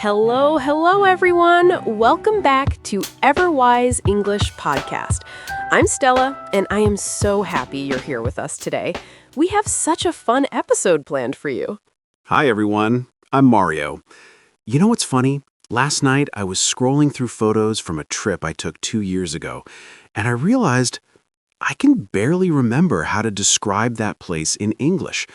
Hello, everyone. Welcome back to Everwise English Podcast. I'm Stella, and I am so happy you're here with us today. We have such a fun episode planned for you. Hi, everyone. I'm Mario. You know what's funny? Last night, I was scrolling through photos from a trip I took 2 years ago, and I realized I can barely remember how to describe that place in English,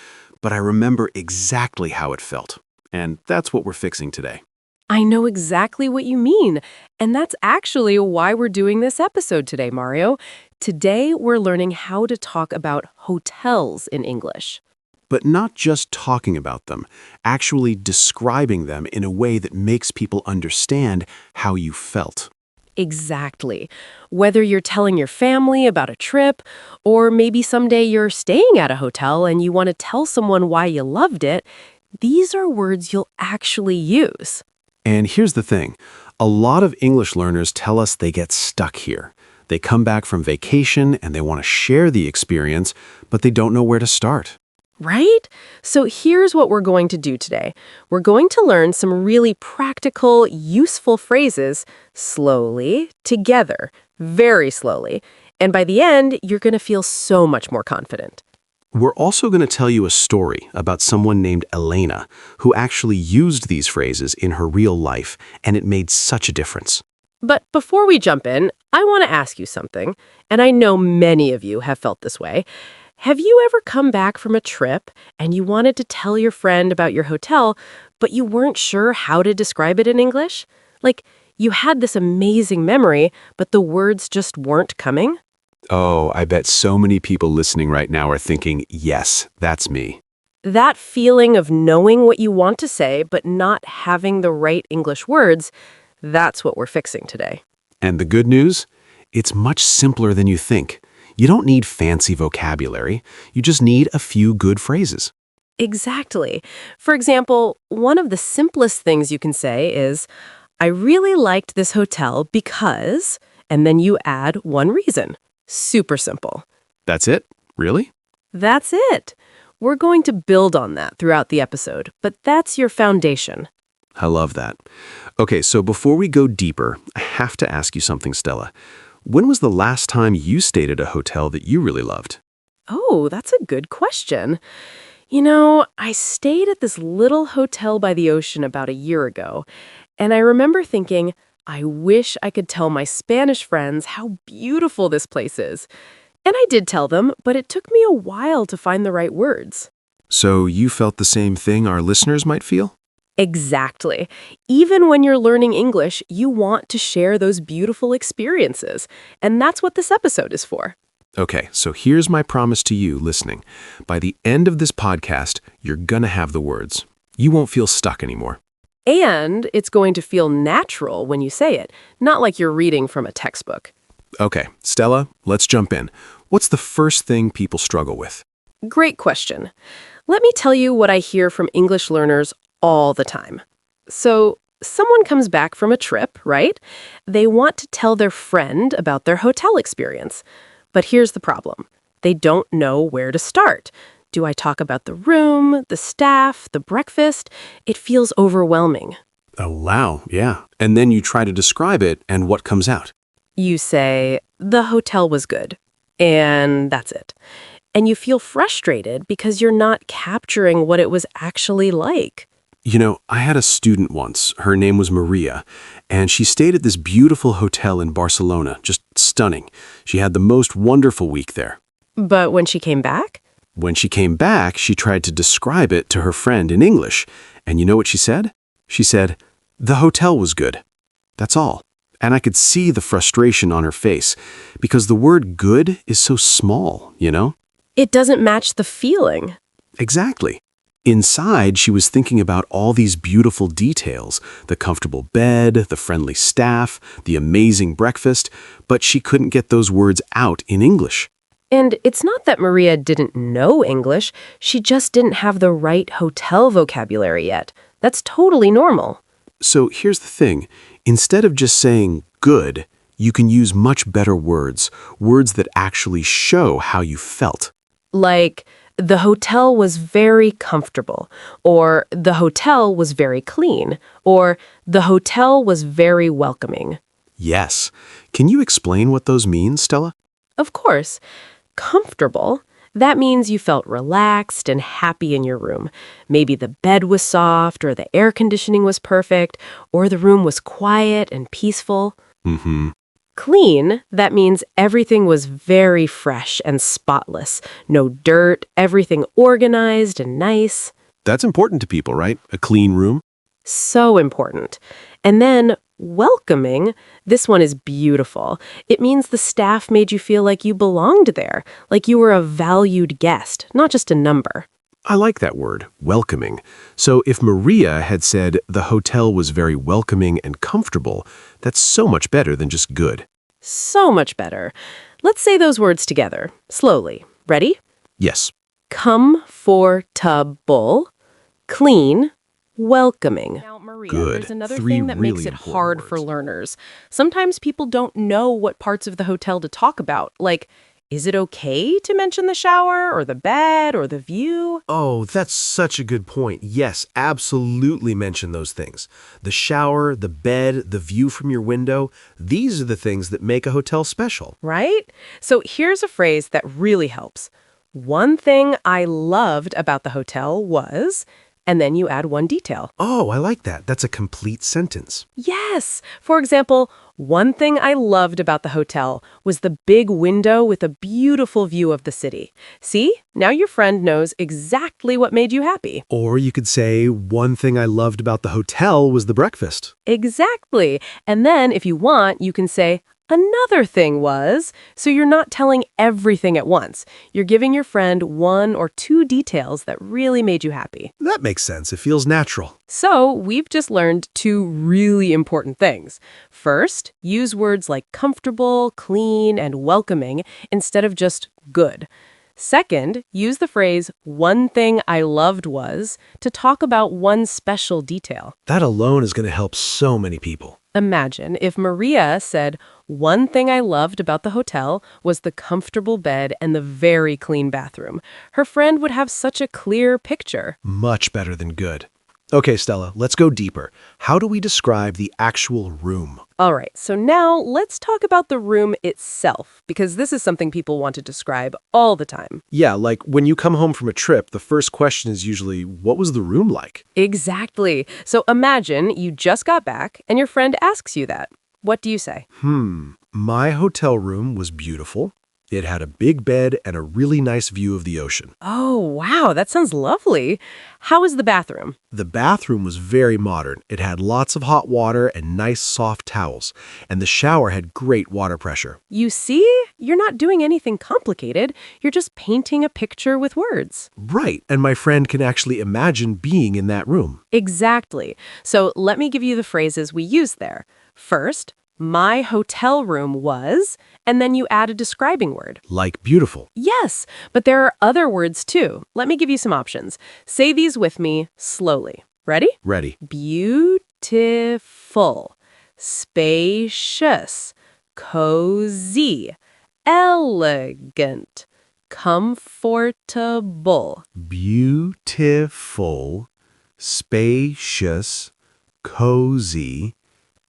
but I remember exactly how it felt. And that's what we're fixing today. I know exactly what you mean, and that's actually why we're doing this episode today, Mario. Today, we're learning how to talk about hotels in English. But not just talking about them, actually describing them in a way that makes people understand how you felt. Exactly. Whether you're telling your family about a trip, or maybe someday you're staying at a hotel and you want to tell someone why you loved it, these are words you'll actually use. And here's the thing. A lot of English learners tell us they get stuck here. They come back from vacation and they want to share the experience, but they don't know where to start. Right? So here's what we're going to do today. We're going to learn some really practical, useful phrases slowly, together, very slowly. And by the end, you're going to feel so much more confident. We're also going to tell you a story about someone named Elena who actually used these phrases in her real life, and it made such a difference. But before we jump in, I want to ask you something, and I know many of you have felt this way. Have you ever come back from a trip and you wanted to tell your friend about your hotel, but you weren't sure how to describe it in English? Like, you had this amazing memory, but the words just weren't coming? Oh, I bet so many people listening right now are thinking, yes, that's me. That feeling of knowing what you want to say, but not having the right English words, that's what we're fixing today. And the good news? It's much simpler than you think. You don't need fancy vocabulary. You just need a few good phrases. Exactly. For example, one of the simplest things you can say is, I really liked this hotel because, and then you add one reason. Super simple. That's it? Really? That's it. We're going to build on that throughout the episode, but that's your foundation. I love that. Okay, so before we go deeper, I have to ask you something, Stella. When was the last time you stayed at a hotel that you really loved? Oh, that's a good question. You know, I stayed at this little hotel by the ocean about a year ago, and I remember thinking, I wish I could tell my Spanish friends how beautiful this place is. And I did tell them, but it took me a while to find the right words. So you felt the same thing our listeners might feel? Exactly. Even when you're learning English, you want to share those beautiful experiences. And that's what this episode is for. Okay, so here's my promise to you listening. By the end of this podcast, you're gonna have the words. You won't feel stuck anymore. And it's going to feel natural when you say it, not like you're reading from a textbook. Okay, Stella, let's jump in. What's the first thing people struggle with? Great question. Let me tell you what I hear from English learners all the time. So, someone comes back from a trip, right? They want to tell their friend about their hotel experience. But here's the problem. They don't know where to start. Do I talk about the room, the staff, the breakfast? It feels overwhelming. Oh, wow, yeah. And then you try to describe it, and what comes out? You say, the hotel was good. And that's it. And you feel frustrated because you're not capturing what it was actually like. You know, I had a student once. Her name was Maria, and she stayed at this beautiful hotel in Barcelona. Just stunning. She had the most wonderful week there. But when she came back? When she came back, she tried to describe it to her friend in English. And you know what she said? She said, the hotel was good. That's all. And I could see the frustration on her face because the word good is so small, you know? It doesn't match the feeling. Exactly. Inside, she was thinking about all these beautiful details, the comfortable bed, the friendly staff, the amazing breakfast, but she couldn't get those words out in English. And it's not that Maria didn't know English, she just didn't have the right hotel vocabulary yet. That's totally normal. So here's the thing. Instead of just saying good, you can use much better words, words that actually show how you felt. Like, The hotel was very comfortable, or the hotel was very clean, or the hotel was very welcoming. Yes. Can you explain what those mean, Stella? Of course, comfortable, that means you felt relaxed and happy in your room. Maybe the bed was soft, or the air conditioning was perfect, or the room was quiet and peaceful. Mm-hmm. Clean, that means everything was very fresh and spotless. No dirt, everything organized and nice. That's important to people, right? A clean room? So important. And then welcoming, this one is beautiful. It means the staff made you feel like you belonged there, like you were a valued guest, not just a number. I like that word, welcoming. So if Maria had said the hotel was very welcoming and comfortable, that's so much better than just good. So much better. Let's say those words together, slowly. Ready? Yes. Comfortable, clean, welcoming. Now, Maria, Good. there's another Three thing that really makes it important hard for words. learners. Sometimes people don't know what parts of the hotel to talk about. Like, is it okay to mention the shower or the bed or the view? Oh, that's such a good point. Yes, absolutely mention those things. The shower, the bed, the view from your window, these are the things that make a hotel special. Right? So here's a phrase that really helps. One thing I loved about the hotel was, and then you add one detail. Oh, I like that. That's a complete sentence. Yes. For example, one thing I loved about the hotel was the big window with a beautiful view of the city. See? Now your friend knows exactly what made you happy. Or you could say, one thing I loved about the hotel was the breakfast. Exactly. And then if you want, you can say, another thing was, so you're not telling everything at once. You're giving your friend one or two details that really made you happy. That makes sense. It feels natural. So we've just learned two really important things. First, use words like comfortable, clean, and welcoming instead of just good. Second, use the phrase, one thing I loved was, to talk about one special detail. That alone is going to help so many people. Imagine if Maria said, one thing I loved about the hotel was the comfortable bed and the very clean bathroom. Her friend would have such a clear picture. Much better than good. Okay, Stella, let's go deeper. How do we describe the actual room? All right, so now let's talk about the room itself, because this is something people want to describe all the time. Yeah, like when you come home from a trip, the first question is usually, what was the room like? Exactly. So imagine you just got back and your friend asks you that. What do you say? My hotel room was beautiful. It had a big bed and a really nice view of the ocean. Oh, wow, that sounds lovely. How is the bathroom? The bathroom was very modern. It had lots of hot water and nice soft towels, and the shower had great water pressure. You see? You're not doing anything complicated. You're just painting a picture with words. Right, and my friend can actually imagine being in that room. Exactly. So let me give you the phrases we use there. First, my hotel room was, and then you add a describing word. Like beautiful. Yes, but there are other words too. Let me give you some options. Say these with me slowly. Ready? Ready. Beautiful, spacious, cozy, elegant, comfortable. Beautiful, spacious, cozy,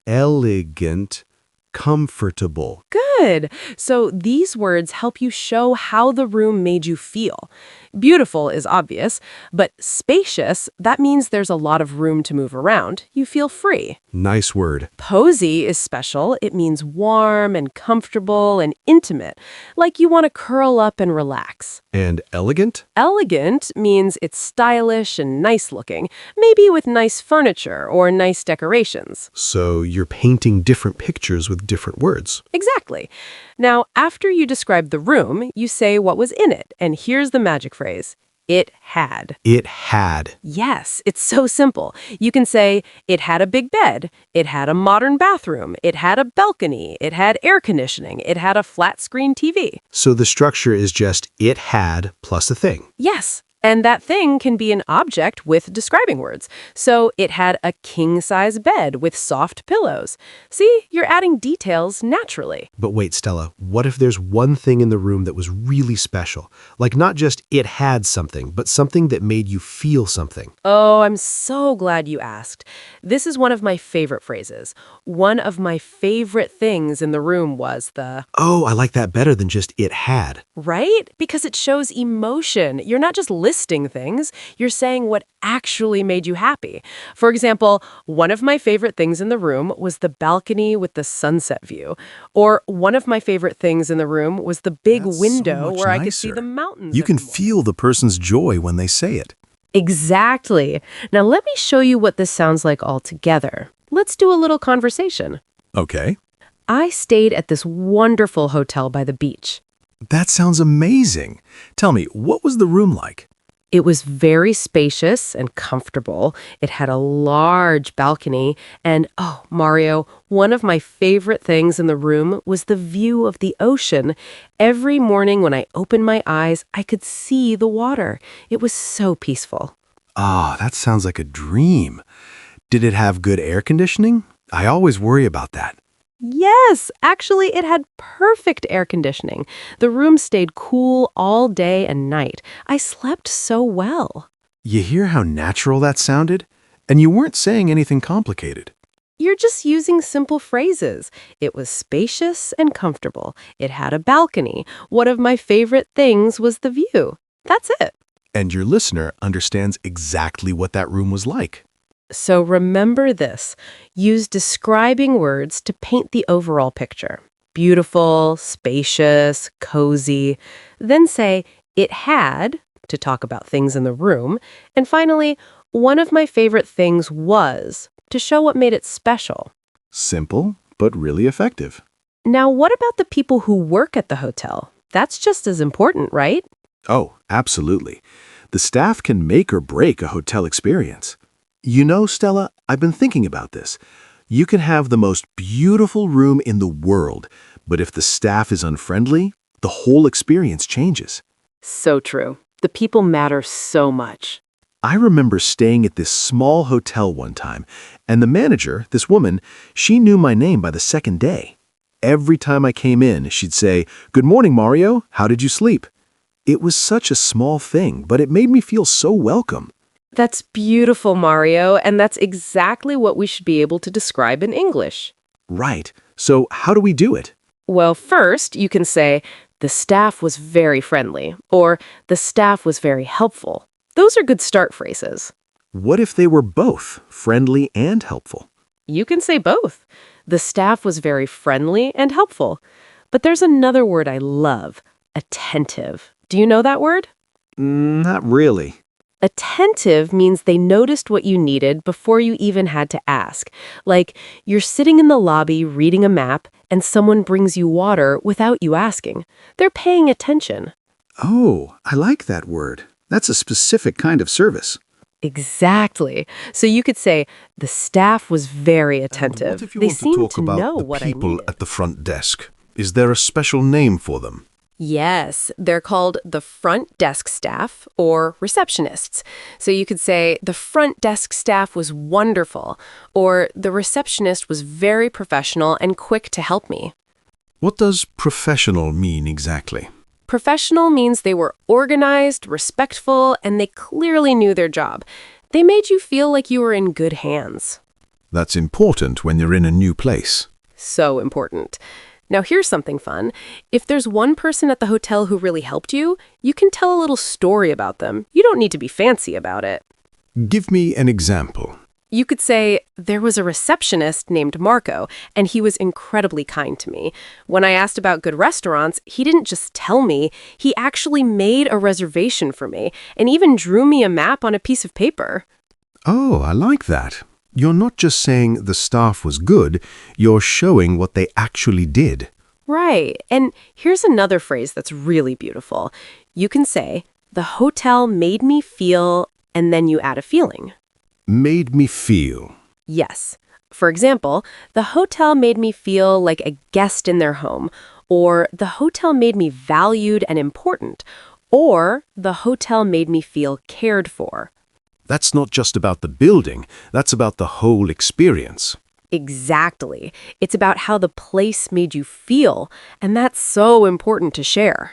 elegant, comfortable. Good. So these words help you show how the room made you feel. Beautiful is obvious, but spacious, that means there's a lot of room to move around. You feel free. Nice word. Cozy is special. It means warm and comfortable and intimate, like you want to curl up and relax. And elegant? Elegant means it's stylish and nice looking, maybe with nice furniture or nice decorations. So you're painting different pictures with different words. Exactly. Now, after you describe the room, you say what was in it, and here's the magic phrase. It had. It had. Yes, it's so simple. You can say, it had a big bed, it had a modern bathroom, it had a balcony, it had air conditioning, it had a flat screen TV. So the structure is just it had plus a thing. Yes, And that thing can be an object with describing words. So it had a king-size bed with soft pillows. See, you're adding details naturally. But wait, Stella, what if there's one thing in the room that was really special? Like not just it had something, but something that made you feel something. Oh, I'm so glad you asked. This is one of my favorite phrases. One of my favorite things in the room was the... Oh, I like that better than just it had. Right? Because it shows emotion. You're not just listing things, you're saying what actually made you happy. For example, one of my favorite things in the room was the balcony with the sunset view. Or one of my favorite things in the room was the big That's so window much where I could see nicer. the mountains. You can every morning. feel the person's joy when they say it. Exactly. Now let me show you what this sounds like all together. Let's do a little conversation. Okay. I stayed at this wonderful hotel by the beach. That sounds amazing. Tell me, what was the room like? It was very spacious and comfortable. It had a large balcony. And, oh, Mario, one of my favorite things in the room was the view of the ocean. Every morning when I opened my eyes, I could see the water. It was so peaceful. Ah, that sounds like a dream. Did it have good air conditioning? I always worry about that. Yes, actually, it had perfect air conditioning. The room stayed cool all day and night. I slept so well. You hear how natural that sounded? And you weren't saying anything complicated. You're just using simple phrases. It was spacious and comfortable. It had a balcony. One of my favorite things was the view. That's it. And your listener understands exactly what that room was like. So remember this. Use describing words to paint the overall picture. Beautiful, spacious, cozy. Then say, it had, to talk about things in the room. And finally, one of my favorite things was, to show what made it special. Simple, but really effective. Now, what about the people who work at the hotel? That's just as important, right? Oh, absolutely. The staff can make or break a hotel experience. You know, Stella, I've been thinking about this. You can have the most beautiful room in the world, but if the staff is unfriendly, the whole experience changes. So true. The people matter so much. I remember staying at this small hotel one time, and the manager, this woman, she knew my name by the second day. Every time I came in, she'd say, "Good morning, Mario. How did you sleep?" It was such a small thing, but it made me feel so welcome. That's beautiful, Mario, and that's exactly what we should be able to describe in English. Right. So how do we do it? Well, first, you can say, the staff was very friendly, or the staff was very helpful. Those are good start phrases. What if they were both friendly and helpful? You can say both. The staff was very friendly and helpful. But there's another word I love, attentive. Do you know that word? Not really. Attentive means they noticed what you needed before you even had to ask. Like, you're sitting in the lobby reading a map, and someone brings you water without you asking. They're paying attention. Oh, I like that word. That's a specific kind of service. Exactly. So you could say, the staff was very attentive. They seemed to know what I needed. at the front desk? Is there a special name for them? Yes, they're called the front desk staff or receptionists. So you could say, the front desk staff was wonderful, or the receptionist was very professional and quick to help me. What does professional mean exactly? Professional means they were organized, respectful, and they clearly knew their job. They made you feel like you were in good hands. That's important when you're in a new place. So important. Now here's something fun. If there's one person at the hotel who really helped you, you can tell a little story about them. You don't need to be fancy about it. Give me an example. You could say, there was a receptionist named Marco, and he was incredibly kind to me. When I asked about good restaurants, he didn't just tell me, he actually made a reservation for me, and even drew me a map on a piece of paper. Oh, I like that. You're not just saying the staff was good, you're showing what they actually did. Right, and here's another phrase that's really beautiful. You can say, the hotel made me feel, and then you add a feeling. Made me feel. Yes. For example, the hotel made me feel like a guest in their home, or the hotel made me valued and important, Or the hotel made me feel cared for. That's not just about the building, that's about the whole experience. Exactly. It's about how the place made you feel, and that's so important to share.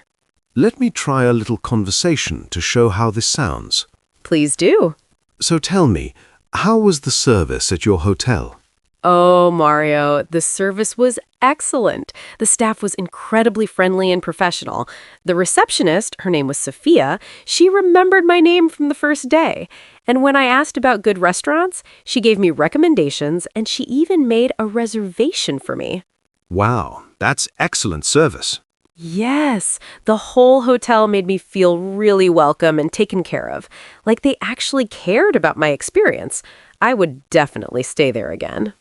Let me try a little conversation to show how this sounds. Please do. So tell me, how was the service at your hotel? Oh, Mario, the service was excellent. The staff was incredibly friendly and professional. The receptionist, her name was Sophia, she remembered my name from the first day. And when I asked about good restaurants, she gave me recommendations and she even made a reservation for me. Wow, that's excellent service. Yes, the whole hotel made me feel really welcome and taken care of, like they actually cared about my experience. I would definitely stay there again.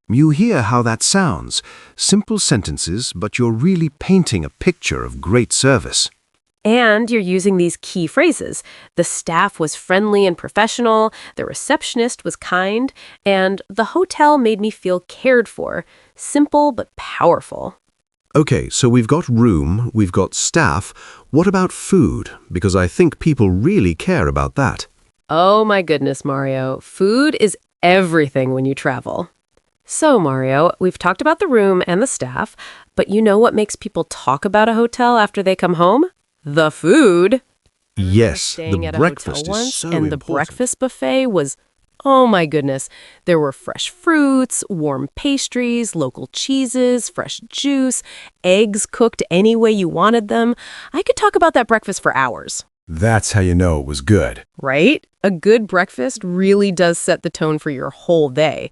You hear how that sounds. Simple sentences, but you're really painting a picture of great service. And you're using these key phrases. The staff was friendly and professional, the receptionist was kind, and the hotel made me feel cared for. Simple but powerful. Okay, so we've got room, we've got staff. What about food? Because I think people really care about that. Oh my goodness, Mario. Food is everything when you travel. So, Mario, we've talked about the room and the staff, but you know what makes people talk about a hotel after they come home? The food. Yes, Staying the at a breakfast hotel is once, so and the important. breakfast buffet was, oh my goodness. There were fresh fruits, warm pastries, local cheeses, fresh juice, eggs cooked any way you wanted them. I could talk about that breakfast for hours. That's how you know it was good. Right? A good breakfast really does set the tone for your whole day.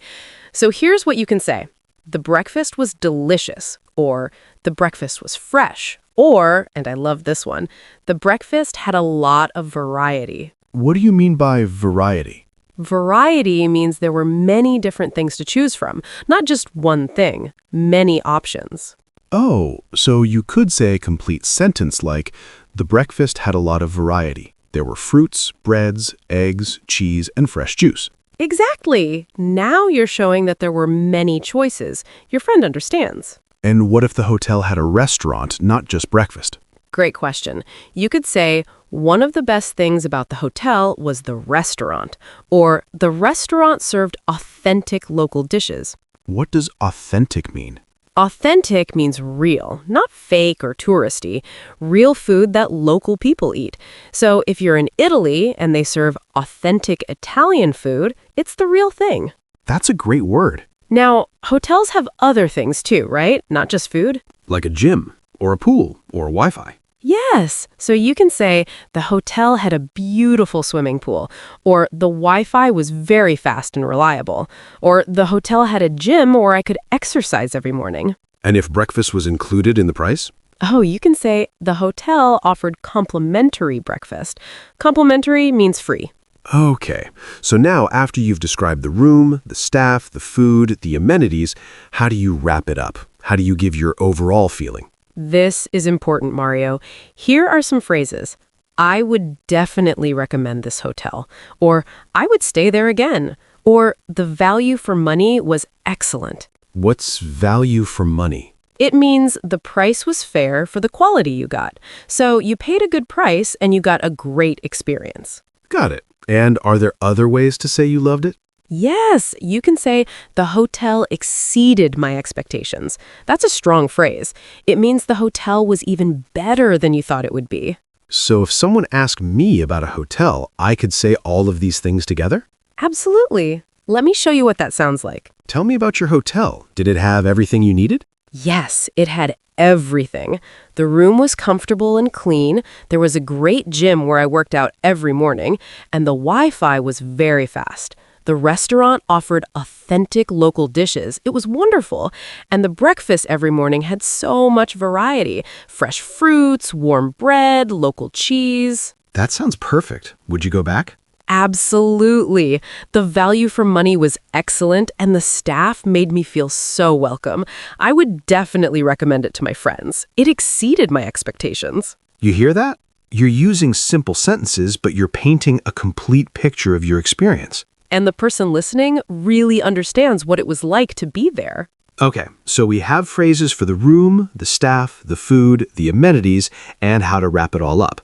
So here's what you can say. The breakfast was delicious, or the breakfast was fresh, or, and I love this one, the breakfast had a lot of variety. What do you mean by variety? Variety means there were many different things to choose from, not just one thing, many options. Oh, so you could say a complete sentence like, the breakfast had a lot of variety. There were fruits, breads, eggs, cheese, and fresh juice. Exactly. Now you're showing that there were many choices. Your friend understands. And what if the hotel had a restaurant, not just breakfast? Great question. You could say, one of the best things about the hotel was the restaurant, or the restaurant served authentic local dishes. What does authentic mean? Authentic means real, not fake or touristy, real food that local people eat. So if you're in Italy and they serve authentic Italian food, it's the real thing. That's a great word. Now, hotels have other things too, right? Not just food. Like a gym, or a pool, or Wi-Fi. Yes. So you can say the hotel had a beautiful swimming pool, or the Wi-Fi was very fast and reliable, or the hotel had a gym where I could exercise every morning. And if breakfast was included in the price? Oh, you can say the hotel offered complimentary breakfast. Complimentary means free. Okay, so now after you've described the room, the staff, the food, the amenities, how do you wrap it up? How do you give your overall feeling? This is important, Mario. Here are some phrases. I would definitely recommend this hotel. Or I would stay there again. Or the value for money was excellent. What's value for money? It means the price was fair for the quality you got. So you paid a good price and you got a great experience. Got it. And are there other ways to say you loved it? Yes, you can say the hotel exceeded my expectations. That's a strong phrase. It means the hotel was even better than you thought it would be. So if someone asked me about a hotel, I could say all of these things together? Absolutely. Let me show you what that sounds like. Tell me about your hotel. Did it have everything you needed? Yes, it had everything. The room was comfortable and clean. There was a great gym where I worked out every morning, and the Wi-Fi was very fast. The restaurant offered authentic local dishes. It was wonderful. And the breakfast every morning had so much variety. Fresh fruits, warm bread, local cheese. That sounds perfect. Would you go back? Absolutely. The value for money was excellent, and the staff made me feel so welcome. I would definitely recommend it to my friends. It exceeded my expectations. You hear that? You're using simple sentences, but you're painting a complete picture of your experience. And the person listening really understands what it was like to be there. Okay, so we have phrases for the room, the staff, the food, the amenities, and how to wrap it all up.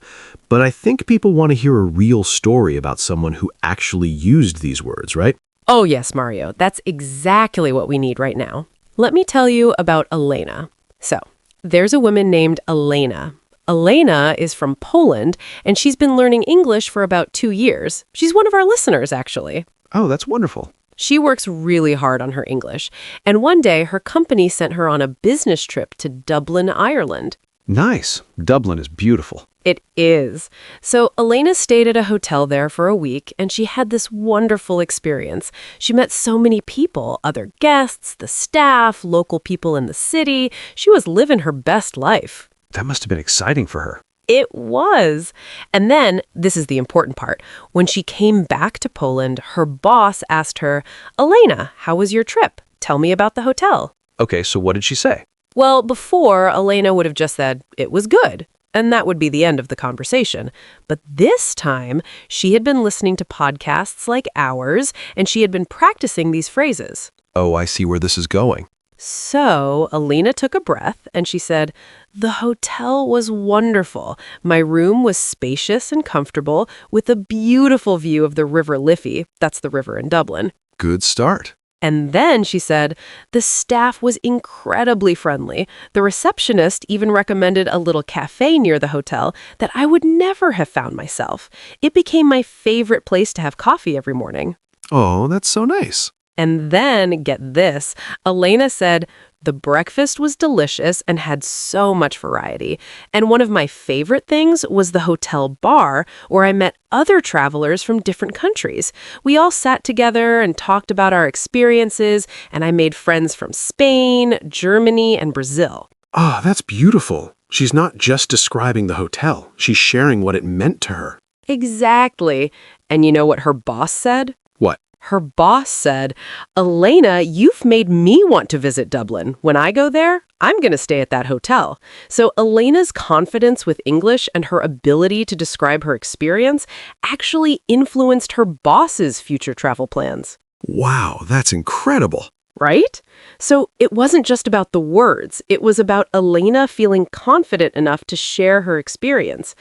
But I think people want to hear a real story about someone who actually used these words, right? Oh, yes, Mario. That's exactly what we need right now. Let me tell you about Elena. So, there's a woman named Elena. Elena is from Poland, and she's been learning English for about 2 years. She's one of our listeners, actually. Oh, that's wonderful. She works really hard on her English, and one day her company sent her on a business trip to Dublin, Ireland. Nice. Dublin is beautiful. It is. So Elena stayed at a hotel there for a week, and she had this wonderful experience. She met so many people, other guests, the staff, local people in the city. She was living her best life. That must have been exciting for her. It was. And then, this is the important part, when she came back to Poland, her boss asked her, "Elena, how was your trip? Tell me about the hotel." Okay, so what did she say? Well, before, Elena would have just said, "It was good." And that would be the end of the conversation. But this time, she had been listening to podcasts like ours, and she had been practicing these phrases. Oh, I see where this is going. So, Elena took a breath and she said, "The hotel was wonderful. My room was spacious and comfortable with a beautiful view of the River Liffey." That's the river in Dublin. Good start. And then she said, "The staff was incredibly friendly. The receptionist even recommended a little cafe near the hotel that I would never have found myself. It became my favorite place to have coffee every morning." Oh, that's so nice. And then, get this, Elena said, "The breakfast was delicious and had so much variety. And one of my favorite things was the hotel bar where I met other travelers from different countries. We all sat together and talked about our experiences, and I made friends from Spain, Germany, and Brazil." Oh, that's beautiful. She's not just describing the hotel. She's sharing what it meant to her. Exactly. And you know what her boss said? What? Her boss said, "Elena, you've made me want to visit Dublin. When I go there, I'm going to stay at that hotel." So Elena's confidence with English and her ability to describe her experience actually influenced her boss's future travel plans. Wow, that's incredible. Right? So it wasn't just about the words. It was about Elena feeling confident enough to share her experience.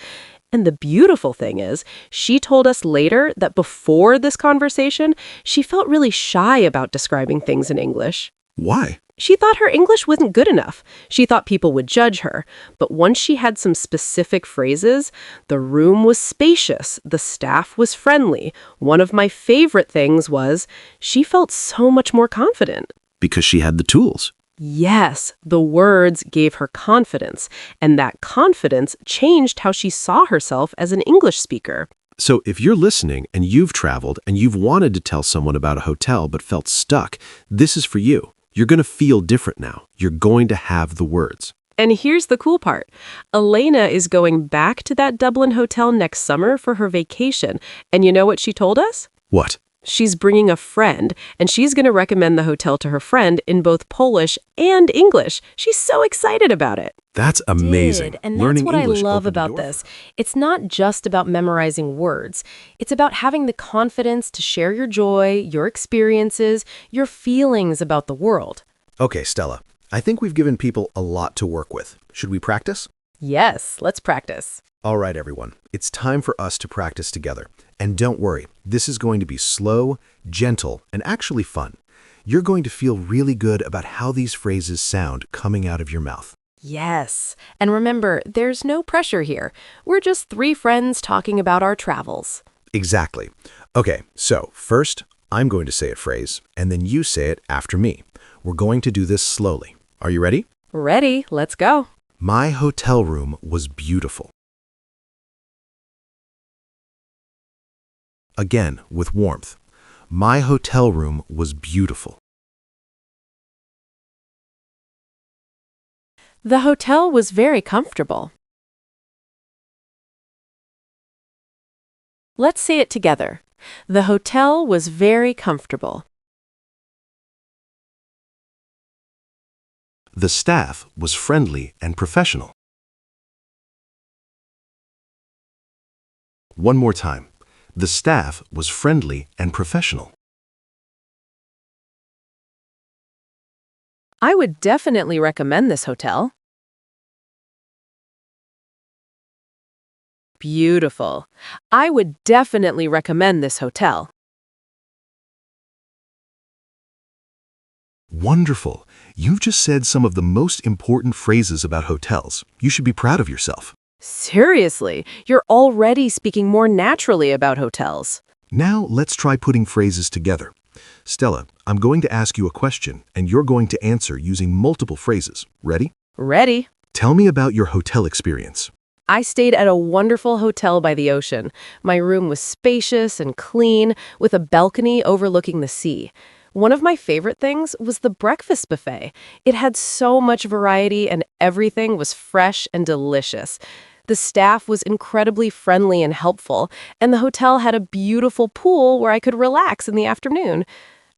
And the beautiful thing is, she told us later that before this conversation, she felt really shy about describing things in English. Why? She thought her English wasn't good enough. She thought people would judge her. But once she had some specific phrases, the room was spacious, the staff was friendly. One of my favorite things was she felt so much more confident. Because she had the tools. Yes, the words gave her confidence, and that confidence changed how she saw herself as an English speaker. So if you're listening and you've traveled and you've wanted to tell someone about a hotel but felt stuck, this is for you. You're going to feel different now. You're going to have the words. And here's the cool part. Elena is going back to that Dublin hotel next summer for her vacation. And you know what she told us? What? She's bringing a friend, and she's going to recommend the hotel to her friend in both Polish and English. She's so excited about it. That's amazing. And Learning that's what English I love opened the about door this. It's not just about memorizing words. It's about having the confidence to share your joy, your experiences, your feelings about the world. Okay, Stella, I think we've given people a lot to work with. Should we practice? Yes, let's practice. All right, everyone. It's time for us to practice together. And don't worry, this is going to be slow, gentle, and actually fun. You're going to feel really good about how these phrases sound coming out of your mouth. Yes. And remember, there's no pressure here. We're just three friends talking about our travels. Exactly. Okay, so first, I'm going to say a phrase, and then you say it after me. We're going to do this slowly. Are you ready? Ready? Let's go. My hotel room was beautiful. Again, with warmth. My hotel room was beautiful. The hotel was very comfortable. Let's say it together. The hotel was very comfortable. The staff was friendly and professional. One more time. The staff was friendly and professional. I would definitely recommend this hotel. Beautiful. I would definitely recommend this hotel. Wonderful. You've just said some of the most important phrases about hotels. You should be proud of yourself. Seriously, you're already speaking more naturally about hotels. Now let's try putting phrases together. Stella, I'm going to ask you a question, and you're going to answer using multiple phrases. Ready? Ready? Tell me about your hotel experience. I stayed at a wonderful hotel by the ocean. My room was spacious and clean, with a balcony overlooking the sea. One of my favorite things was the breakfast buffet. It had so much variety and everything was fresh and delicious. The staff was incredibly friendly and helpful, and the hotel had a beautiful pool where I could relax in the afternoon.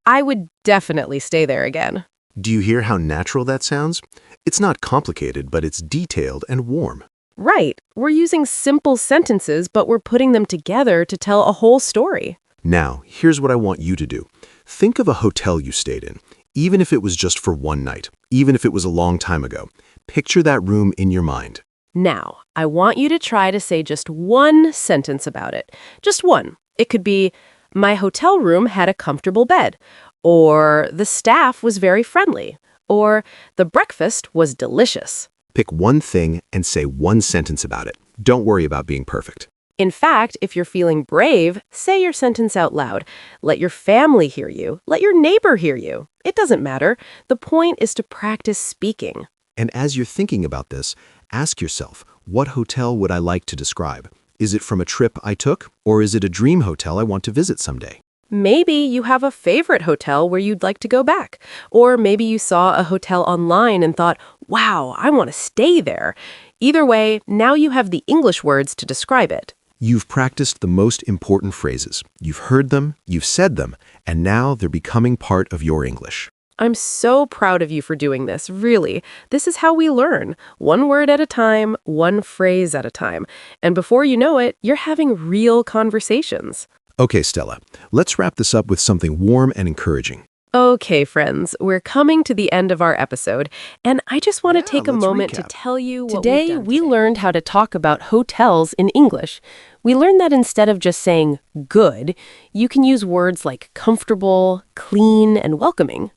I would definitely stay there again. Do you hear how natural that sounds? It's not complicated, but it's detailed and warm. Right. We're using simple sentences, but we're putting them together to tell a whole story. Now, here's what I want you to do. Think of a hotel you stayed in, even if it was just for one night, even if it was a long time ago. Picture that room in your mind. Now, I want you to try to say just one sentence about it. Just one. It could be, my hotel room had a comfortable bed, or the staff was very friendly, or the breakfast was delicious. Pick one thing and say one sentence about it. Don't worry about being perfect. In fact, if you're feeling brave, say your sentence out loud. Let your family hear you. Let your neighbor hear you. It doesn't matter. The point is to practice speaking. And as you're thinking about this, ask yourself, what hotel would I like to describe? Is it from a trip I took, or is it a dream hotel I want to visit someday? Maybe you have a favorite hotel where you'd like to go back. Or maybe you saw a hotel online and thought, wow, I want to stay there. Either way, now you have the English words to describe it. You've practiced the most important phrases. You've heard them, you've said them, and now they're becoming part of your English. I'm so proud of you for doing this, really. This is how we learn, one word at a time, one phrase at a time. And before you know it, you're having real conversations. Okay, Stella, let's wrap this up with something warm and encouraging. Okay, friends, we're coming to the end of our episode, and I just want to take a let's moment to recap. tell you what Today, we learned how to talk about hotels in English. We learned that instead of just saying good, you can use words like comfortable, clean, and welcoming.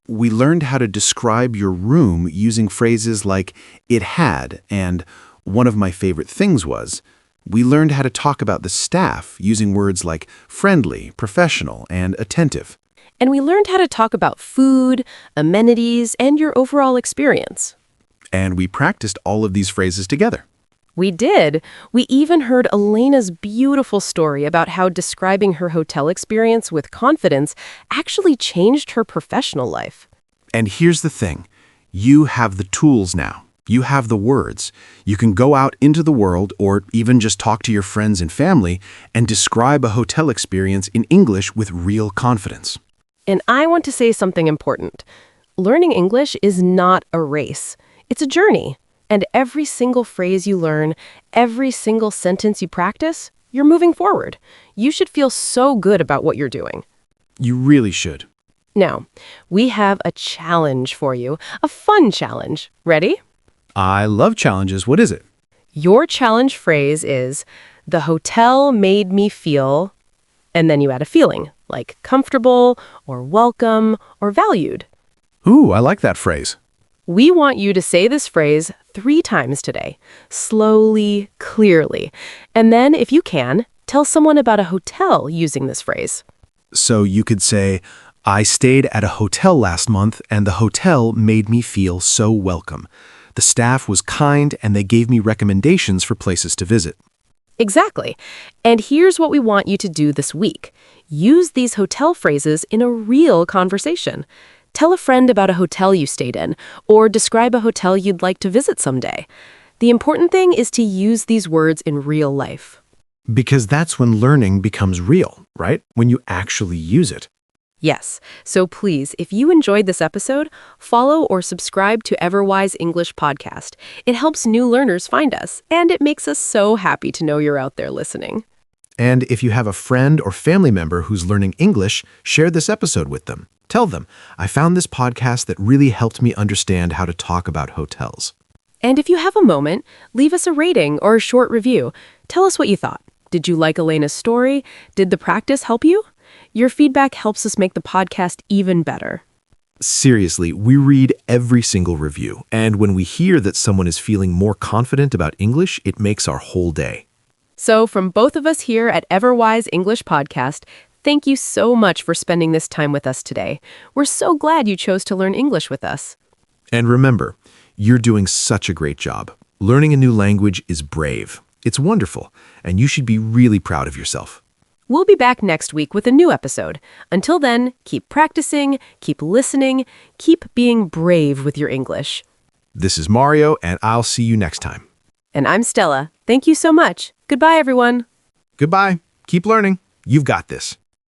We learned how to describe your room using phrases like it had and one of my favorite things was. We learned how to talk about the staff using words like friendly, professional, and attentive. And we learned how to talk about food, amenities, and your overall experience. And we practiced all of these phrases together. We did. We even heard Elena's beautiful story about how describing her hotel experience with confidence actually changed her professional life. And here's the thing. You have the tools now. You have the words. You can go out into the world or even just talk to your friends and family and describe a hotel experience in English with real confidence. And I want to say something important. Learning English is not a race. It's a journey. And every single phrase you learn, every single sentence you practice, you're moving forward. You should feel so good about what you're doing. You really should. Now, we have a challenge for you, a fun challenge. Ready? I love challenges. What is it? Your challenge phrase is, the hotel made me feel, and then you add a feeling, like comfortable, or welcome, or valued. Ooh, I like that phrase. We want you to say this phrase 3 times today, slowly, clearly. And then, if you can, tell someone about a hotel using this phrase. So you could say, I stayed at a hotel last month and the hotel made me feel so welcome. The staff was kind and they gave me recommendations for places to visit. Exactly. And here's what we want you to do this week. Use these hotel phrases in a real conversation. Tell a friend about a hotel you stayed in, or describe a hotel you'd like to visit someday. The important thing is to use these words in real life. Because that's when learning becomes real, right? When you actually use it. Yes. So please, if you enjoyed this episode, follow or subscribe to Everwise English Podcast. It helps new learners find us, and it makes us so happy to know you're out there listening. And if you have a friend or family member who's learning English, share this episode with them. Tell them, I found this podcast that really helped me understand how to talk about hotels. And if you have a moment, leave us a rating or a short review. Tell us what you thought. Did you like Elena's story? Did the practice help you? Your feedback helps us make the podcast even better. Seriously, we read every single review, and when we hear that someone is feeling more confident about English, it makes our whole day. So, from both of us here at Everwise English Podcast, thank you so much for spending this time with us today. We're so glad you chose to learn English with us. And remember, you're doing such a great job. Learning a new language is brave. It's wonderful, and you should be really proud of yourself. We'll be back next week with a new episode. Until then, keep practicing, keep listening, keep being brave with your English. This is Mario, and I'll see you next time. And I'm Stella. Thank you so much. Goodbye, everyone. Goodbye. Keep learning. You've got this.